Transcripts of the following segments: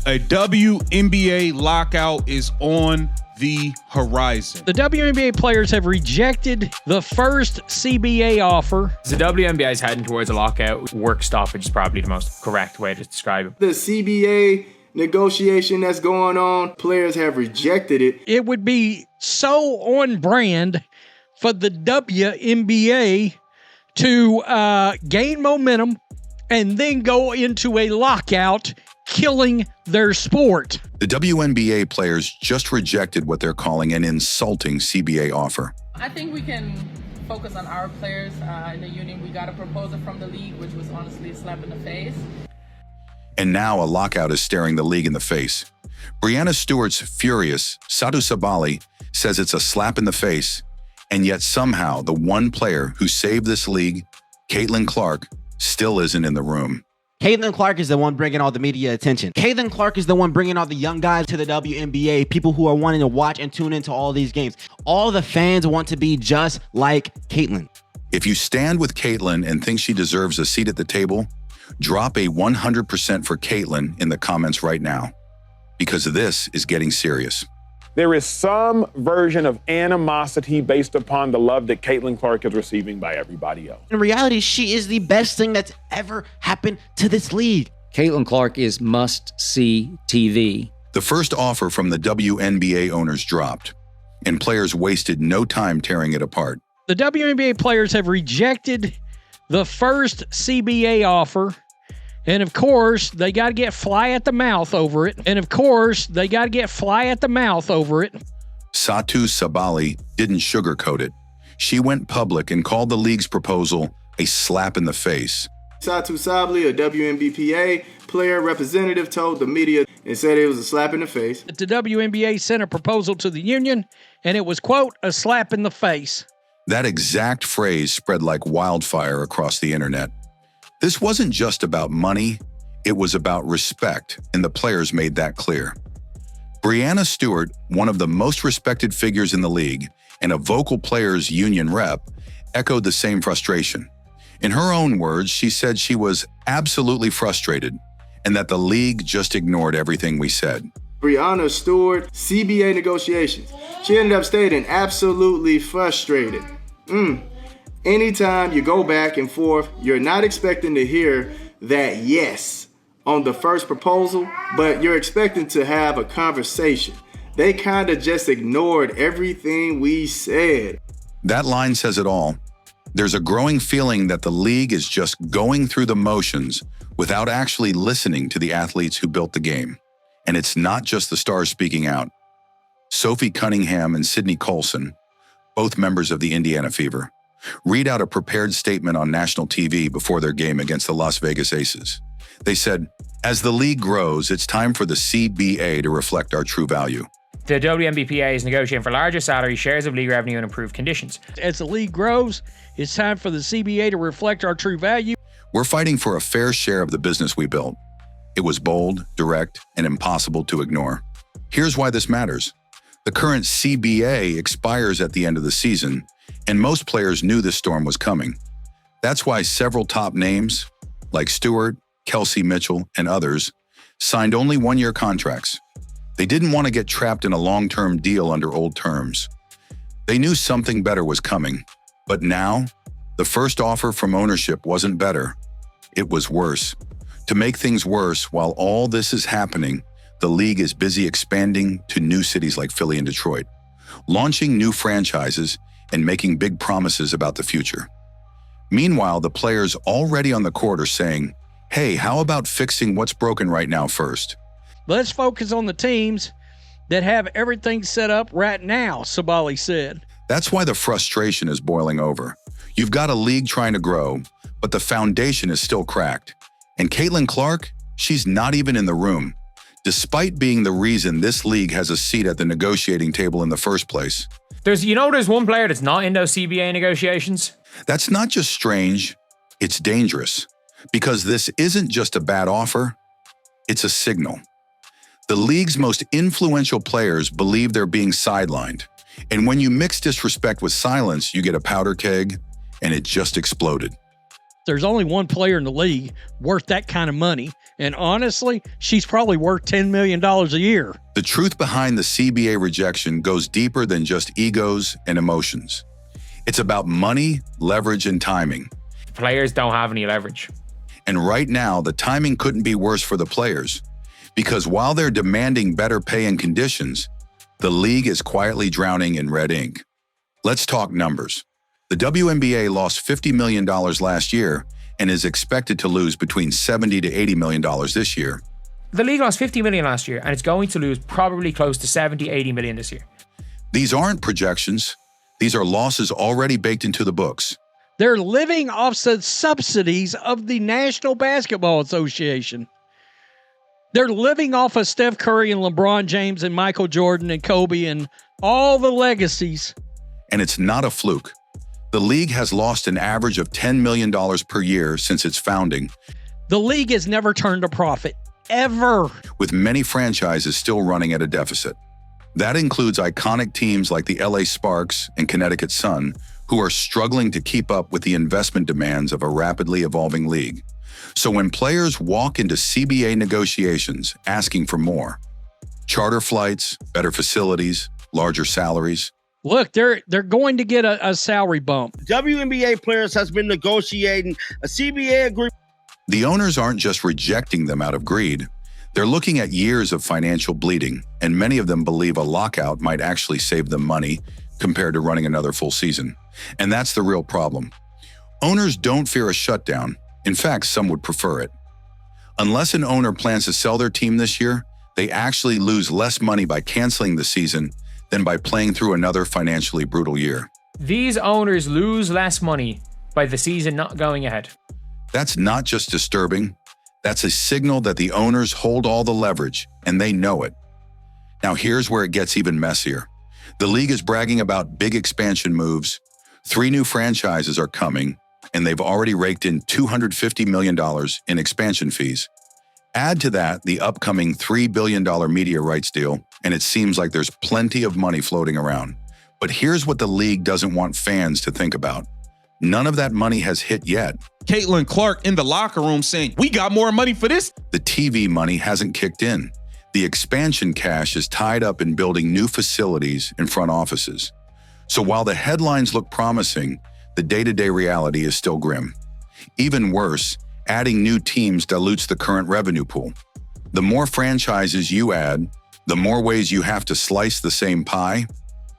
A WNBA lockout is on the horizon. The WNBA players have rejected the first CBA offer. The WNBA is heading towards a lockout. Work stoppage is probably the most correct way to describe it. The CBA negotiation that's going on, players have rejected it. It would be so on brand for the WNBA to gain momentum and then go into a lockout, killing their sport. The WNBA players just rejected what they're calling an insulting CBA offer. I think we can focus on our players in the union. We got a proposal from the league, which was honestly a slap in the face. And now a lockout is staring the league in the face. Breanna Stewart's furious Satu Sabali says it's a slap in the face, and yet somehow the one player who saved this league, Caitlyn Clark, still isn't in the room. Caitlyn Clark is the one bringing all the media attention. Caitlyn Clark is the one bringing all the young guys to the WNBA, people who are wanting to watch and tune into all these games. All the fans want to be just like Caitlyn. If you stand with Caitlyn and think she deserves a seat at the table, drop a 100% for Caitlyn in the comments right now, because this is getting serious. There is some version of animosity based upon the love that Caitlyn Clark is receiving by everybody else. In reality, she is the best thing that's ever happened to this league. Caitlyn Clark is must-see TV. The first offer from the WNBA owners dropped, and players wasted no time tearing it apart. The WNBA players have rejected the first CBA offer. And of course, they got to get fly at the mouth over it. Satu Sabali didn't sugarcoat it. She went public and called the league's proposal a slap in the face. Satu Sabali, a WNBA player representative, told the media and said it was a slap in the face. The WNBA sent a proposal to the union, and it was, quote, a slap in the face. That exact phrase spread like wildfire across the internet. This wasn't just about money, it was about respect, and the players made that clear. Breanna Stewart, one of the most respected figures in the league and a vocal players' union rep, echoed the same frustration. In her own words, she said she was absolutely frustrated and that the league just ignored everything we said. Breanna Stewart, CBA negotiations. She ended up stating absolutely frustrated. Anytime you go back and forth, you're not expecting to hear that yes on the first proposal, but you're expecting to have a conversation. They kind of just ignored everything we said. That line says it all. There's a growing feeling that the league is just going through the motions without actually listening to the athletes who built the game. And it's not just the stars speaking out. Sophie Cunningham and Sydney Colson, both members of the Indiana Fever, read out a prepared statement on national TV before their game against the Las Vegas Aces. They said, as the league grows, it's time for the CBA to reflect our true value. The WNBA is negotiating for larger salaries, shares of league revenue, and improved conditions. As the league grows, it's time for the CBA to reflect our true value. We're fighting for a fair share of the business we built. It was bold, direct, and impossible to ignore. Here's why this matters. The current CBA expires at the end of the season, and most players knew this storm was coming. That's why several top names, like Stewart, Kelsey Mitchell, and others, signed only one-year contracts. They didn't want to get trapped in a long-term deal under old terms. They knew something better was coming, but now, the first offer from ownership wasn't better. It was worse. To make things worse, while all this is happening, the league is busy expanding to new cities like Philly and Detroit, launching new franchises and making big promises about the future. Meanwhile, the players already on the court are saying, hey, how about fixing what's broken right now first? Let's focus on the teams that have everything set up right now, Sabali said. That's why the frustration is boiling over. You've got a league trying to grow, but the foundation is still cracked. And Caitlyn Clark, she's not even in the room, despite being the reason this league has a seat at the negotiating table in the first place. There's one player that's not in those CBA negotiations. That's not just strange, it's dangerous. Because this isn't just a bad offer, it's a signal. The league's most influential players believe they're being sidelined. And when you mix disrespect with silence, you get a powder keg, and it just exploded. There's only one player in the league worth that kind of money. And honestly, she's probably worth $10 million a year. The truth behind the CBA rejection goes deeper than just egos and emotions. It's about money, leverage, and timing. Players don't have any leverage. And right now, the timing couldn't be worse for the players, because while they're demanding better pay and conditions, the league is quietly drowning in red ink. Let's talk numbers. The WNBA lost $50 million last year and is expected to lose between $70 to $80 million this year. The league lost $50 million last year, and it's going to lose probably close to $70, $80 million this year. These aren't projections. These are losses already baked into the books. They're living off the subsidies of the National Basketball Association. They're living off of Steph Curry and LeBron James and Michael Jordan and Kobe and all the legacies. And it's not a fluke. The league has lost an average of $10 million per year since its founding. The league has never turned a profit, ever. With many franchises still running at a deficit. That includes iconic teams like the LA Sparks and Connecticut Sun, who are struggling to keep up with the investment demands of a rapidly evolving league. So when players walk into CBA negotiations asking for more, charter flights, better facilities, larger salaries, look, they're going to get a salary bump. WNBA players has been negotiating a CBA agreement. The owners aren't just rejecting them out of greed. They're looking at years of financial bleeding, and many of them believe a lockout might actually save them money compared to running another full season. And that's the real problem. Owners don't fear a shutdown. In fact, some would prefer it. Unless an owner plans to sell their team this year, they actually lose less money by canceling the season than by playing through another financially brutal year. These owners lose less money by the season not going ahead. That's not just disturbing. That's a signal that the owners hold all the leverage, and they know it. Now here's where it gets even messier. The league is bragging about big expansion moves. 3 new franchises are coming, and they've already raked in $250 million in expansion fees. Add to that the upcoming $3 billion media rights deal, and it seems like there's plenty of money floating around. But here's what the league doesn't want fans to think about. None of that money has hit yet. Caitlyn Clark in the locker room saying, "We got more money for this." The TV money hasn't kicked in. The expansion cash is tied up in building new facilities and front offices. So while the headlines look promising, the day-to-day reality is still grim. Even worse, adding new teams dilutes the current revenue pool. The more franchises you add, the more ways you have to slice the same pie,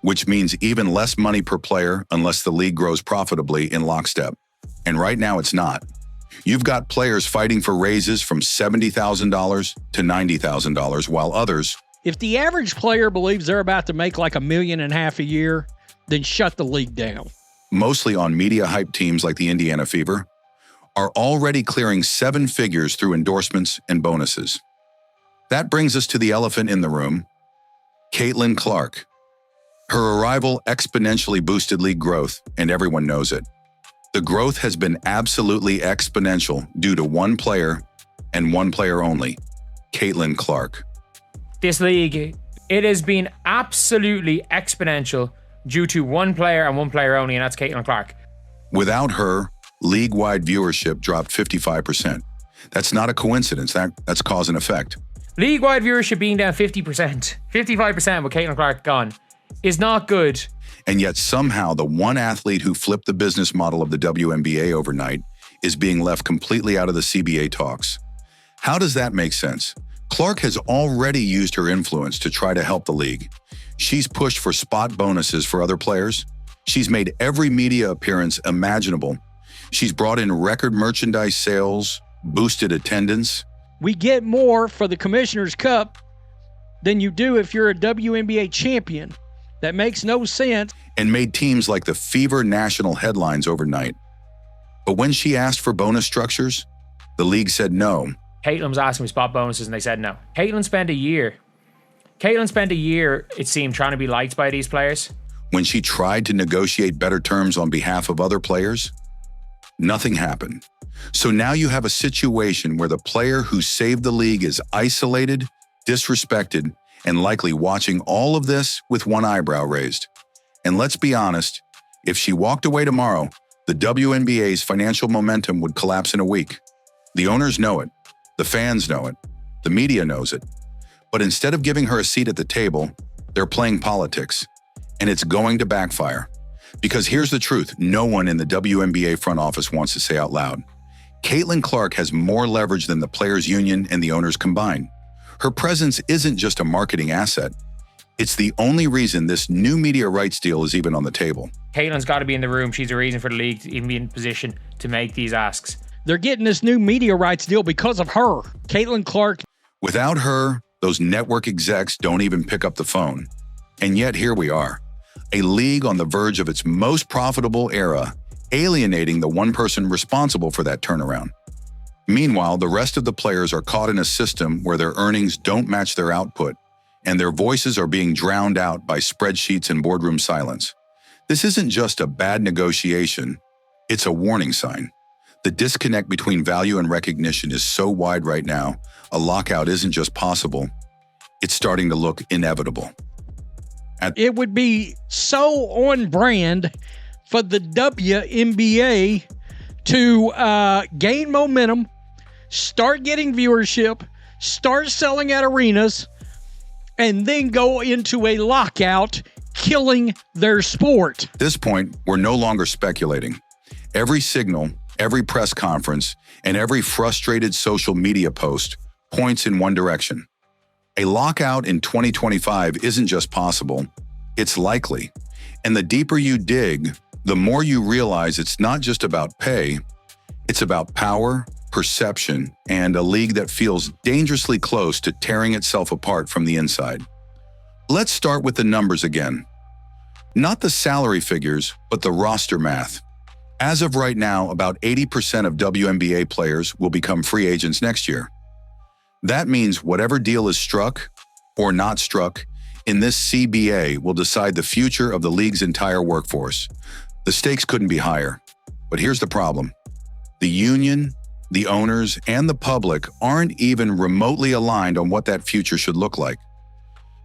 which means even less money per player unless the league grows profitably in lockstep. And right now it's not. You've got players fighting for raises from $70,000 to $90,000, while others, If the average player believes they're about to make like $1.5 million a year, then shut the league down. mostly on media hype teams like the Indiana Fever, are already clearing 7 figures through endorsements and bonuses. That brings us to the elephant in the room, Caitlyn Clark. Her arrival exponentially boosted league growth, and everyone knows it. The growth has been absolutely exponential due to one player and one player only, Caitlyn Clark. This league, it has been absolutely exponential due to one player and one player only, and that's Caitlyn Clark. Without her, league-wide viewership dropped 55%. That's not a coincidence. That's cause and effect. League-wide viewership being down 50%, 55% with Caitlyn Clark gone, is not good. And yet somehow the one athlete who flipped the business model of the WNBA overnight is being left completely out of the CBA talks. How does that make sense? Clark has already used her influence to try to help the league. She's pushed for spot bonuses for other players. She's made every media appearance imaginable. She's brought in record merchandise sales, boosted attendance. We get more for the Commissioner's Cup than you do if you're a WNBA champion. That makes no sense. And made teams like the Fever national headlines overnight. But when she asked for bonus structures, the league said no. Caitlyn was asking for spot bonuses and they said no. Caitlyn spent a year, it seemed, trying to be liked by these players. When she tried to negotiate better terms on behalf of other players, nothing happened. So now you have a situation where the player who saved the league is isolated, disrespected, and likely watching all of this with one eyebrow raised. And let's be honest, if she walked away tomorrow, the WNBA's financial momentum would collapse in a week. The owners know it. The fans know it. The media knows it. But instead of giving her a seat at the table, they're playing politics. And it's going to backfire. Because here's the truth no one in the WNBA front office wants to say out loud. Caitlyn Clark has more leverage than the players' union and the owners combined. Her presence isn't just a marketing asset. It's the only reason this new media rights deal is even on the table. Caitlyn's got to be in the room. She's a reason for the league to even be in position to make these asks. They're getting this new media rights deal because of her. Caitlyn Clark. Without her, those network execs don't even pick up the phone. And yet here we are, a league on the verge of its most profitable era, alienating the one person responsible for that turnaround. Meanwhile, the rest of the players are caught in a system where their earnings don't match their output, and their voices are being drowned out by spreadsheets and boardroom silence. This isn't just a bad negotiation, it's a warning sign. The disconnect between value and recognition is so wide right now, a lockout isn't just possible, it's starting to look inevitable. It would be so on brand for the WNBA to gain momentum, start getting viewership, start selling at arenas, and then go into a lockout, killing their sport. At this point, we're no longer speculating. Every signal, every press conference, and every frustrated social media post points in one direction. A lockout in 2025 isn't just possible, it's likely. And the deeper you dig, the more you realize it's not just about pay, it's about power, perception, and a league that feels dangerously close to tearing itself apart from the inside. Let's start with the numbers again. Not the salary figures, but the roster math. As of right now, about 80% of WNBA players will become free agents next year. That means whatever deal is struck or not struck in this CBA will decide the future of the league's entire workforce. The stakes couldn't be higher. But here's the problem. The union, the owners, and the public aren't even remotely aligned on what that future should look like.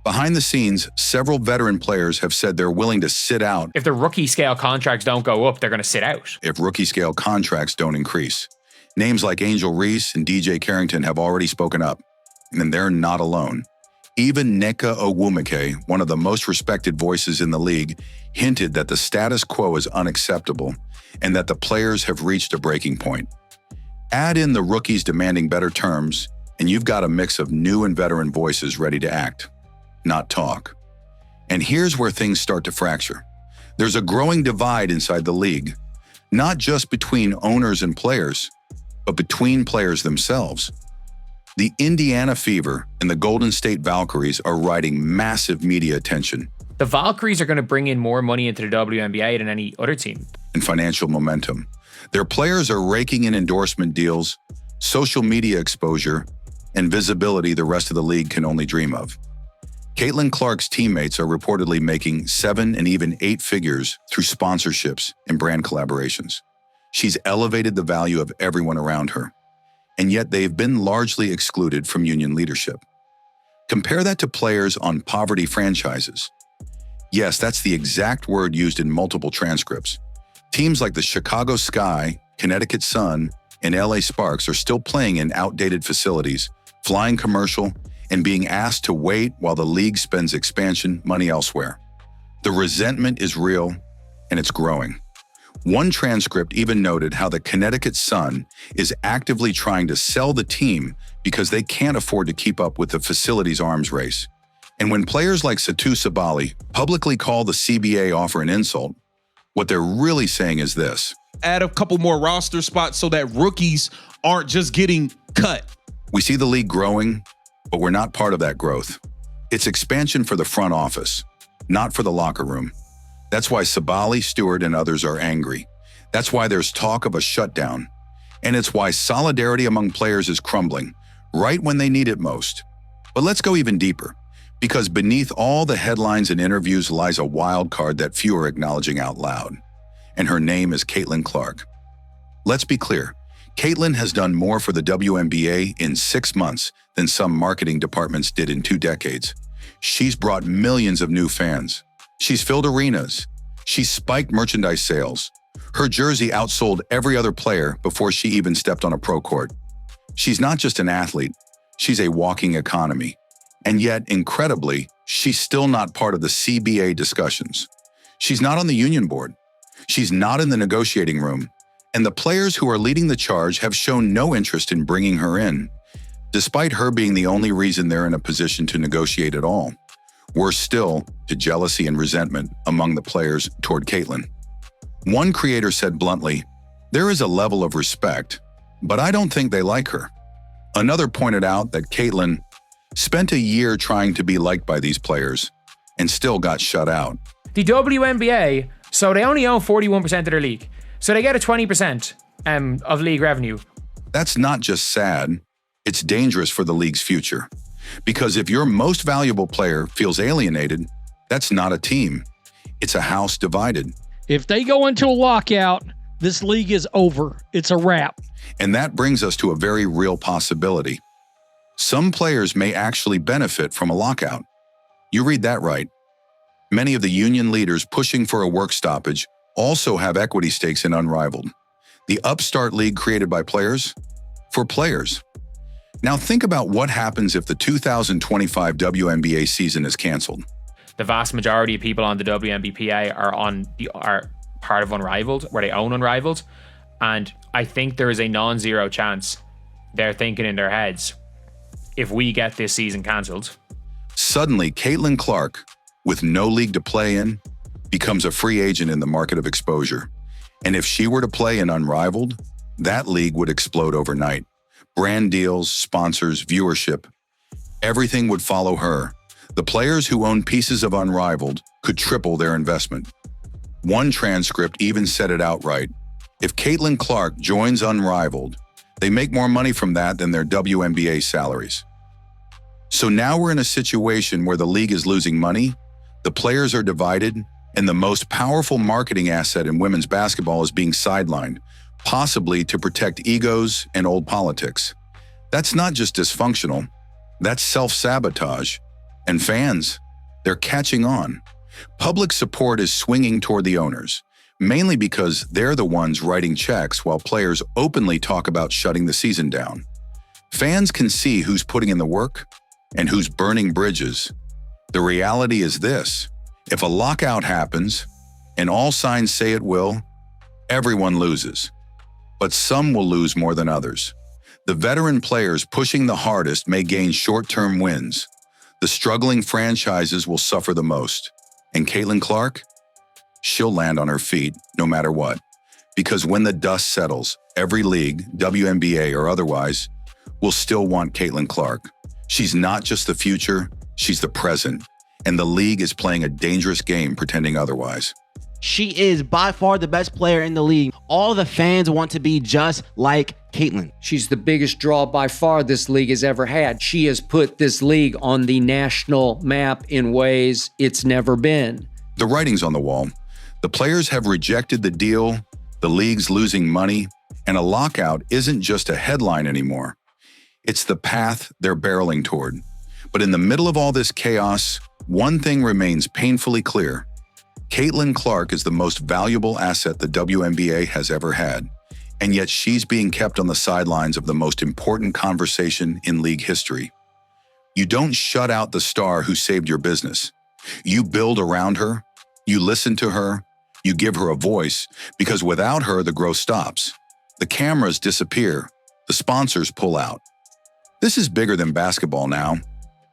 Behind the scenes, several veteran players have said they're willing to sit out. If the rookie scale contracts don't go up, they're going to sit out. If rookie scale contracts don't increase. Names like Angel Reese and DJ Carrington have already spoken up, and they're not alone. Even Nneka Ogwumike, one of the most respected voices in the league, hinted that the status quo is unacceptable and that the players have reached a breaking point. Add in the rookies demanding better terms, and you've got a mix of new and veteran voices ready to act, not talk. And here's where things start to fracture. There's a growing divide inside the league, not just between owners and players, but between players themselves. The Indiana Fever and the Golden State Valkyries are riding massive media attention. The Valkyries are going to bring in more money into the WNBA than any other team. And financial momentum. Their players are raking in endorsement deals, social media exposure, and visibility the rest of the league can only dream of. Caitlyn Clark's teammates are reportedly making 7 and even 8 figures through sponsorships and brand collaborations. She's elevated the value of everyone around her, and yet they've been largely excluded from union leadership. Compare that to players on poverty franchises. Yes, that's the exact word used in multiple transcripts. Teams like the Chicago Sky, Connecticut Sun, and LA Sparks are still playing in outdated facilities, flying commercial, and being asked to wait while the league spends expansion money elsewhere. The resentment is real, and it's growing. One transcript even noted how the Connecticut Sun is actively trying to sell the team because they can't afford to keep up with the facility's arms race. And when players like Satou Sabally publicly call the CBA offer an insult, what they're really saying is this. Add a couple more roster spots so that rookies aren't just getting cut. We see the league growing, but we're not part of that growth. It's expansion for the front office, not for the locker room. That's why Sabally, Stewart, and others are angry. That's why there's talk of a shutdown. And it's why solidarity among players is crumbling, right when they need it most. But let's go even deeper, because beneath all the headlines and interviews lies a wild card that few are acknowledging out loud. And her name is Caitlyn Clark. Let's be clear, Caitlyn has done more for the WNBA in 6 months than some marketing departments did in 2 decades. She's brought millions of new fans. She's filled arenas. She's spiked merchandise sales. Her jersey outsold every other player before she even stepped on a pro court. She's not just an athlete, she's a walking economy. And yet, incredibly, she's still not part of the CBA discussions. She's not on the union board. She's not in the negotiating room. And the players who are leading the charge have shown no interest in bringing her in, despite her being the only reason they're in a position to negotiate at all. Worse still, to jealousy and resentment among the players toward Caitlyn. One creator said bluntly, "There is a level of respect, but I don't think they like her." Another pointed out that Caitlyn spent a year trying to be liked by these players and still got shut out. The WNBA, so they only own 41% of their league. So they get a 20% of league revenue. That's not just sad, it's dangerous for the league's future. Because if your most valuable player feels alienated, that's not a team. It's a house divided. If they go into a lockout, this league is over. It's a wrap. And that brings us to a very real possibility. Some players may actually benefit from a lockout. You read that right. Many of the union leaders pushing for a work stoppage also have equity stakes in Unrivaled, the upstart league created by players for players. Now think about what happens if the 2025 WNBA season is canceled. The vast majority of people on the WNBA are part of Unrivaled, where they own Unrivaled. And I think there is a non-zero chance they're thinking in their heads, if we get this season cancelled. Suddenly, Caitlyn Clark, with no league to play in, becomes a free agent in the market of exposure. And if she were to play in Unrivaled, that league would explode overnight. Brand deals, sponsors, viewership, everything would follow her. The players who own pieces of Unrivaled could triple their investment. One transcript even said it outright. If Caitlyn Clark joins Unrivaled, they make more money from that than their WNBA salaries. So now we're in a situation where the league is losing money, the players are divided, and the most powerful marketing asset in women's basketball is being sidelined, possibly to protect egos and old politics. That's not just dysfunctional, that's self-sabotage. And fans, they're catching on. Public support is swinging toward the owners, mainly because they're the ones writing checks while players openly talk about shutting the season down. Fans can see who's putting in the work and who's burning bridges. The reality is this: if a lockout happens, and all signs say it will, everyone loses. But some will lose more than others. The veteran players pushing the hardest may gain short-term wins. The struggling franchises will suffer the most. And Caitlyn Clark? She'll land on her feet no matter what. Because when the dust settles, every league, WNBA or otherwise, will still want Caitlyn Clark. She's not just the future, she's the present. And the league is playing a dangerous game pretending otherwise. She is by far the best player in the league. All the fans want to be just like Caitlyn. She's the biggest draw by far this league has ever had. She has put this league on the national map in ways it's never been. The writing's on the wall. The players have rejected the deal, the league's losing money, and a lockout isn't just a headline anymore. It's the path they're barreling toward. But in the middle of all this chaos, one thing remains painfully clear. Caitlyn Clark is the most valuable asset the WNBA has ever had, and yet she's being kept on the sidelines of the most important conversation in league history. You don't shut out the star who saved your business. You build around her, you listen to her, you give her a voice, because without her, the growth stops. The cameras disappear, the sponsors pull out. This is bigger than basketball now.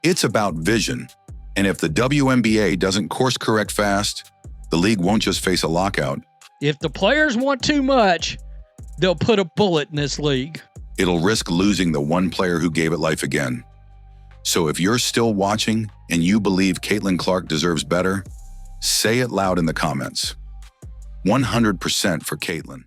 It's about vision, and if the WNBA doesn't course correct fast, the league won't just face a lockout. If the players want too much, they'll put a bullet in this league. It'll risk losing the one player who gave it life again. So if you're still watching and you believe Caitlyn Clark deserves better, say it loud in the comments. 100% for Caitlyn.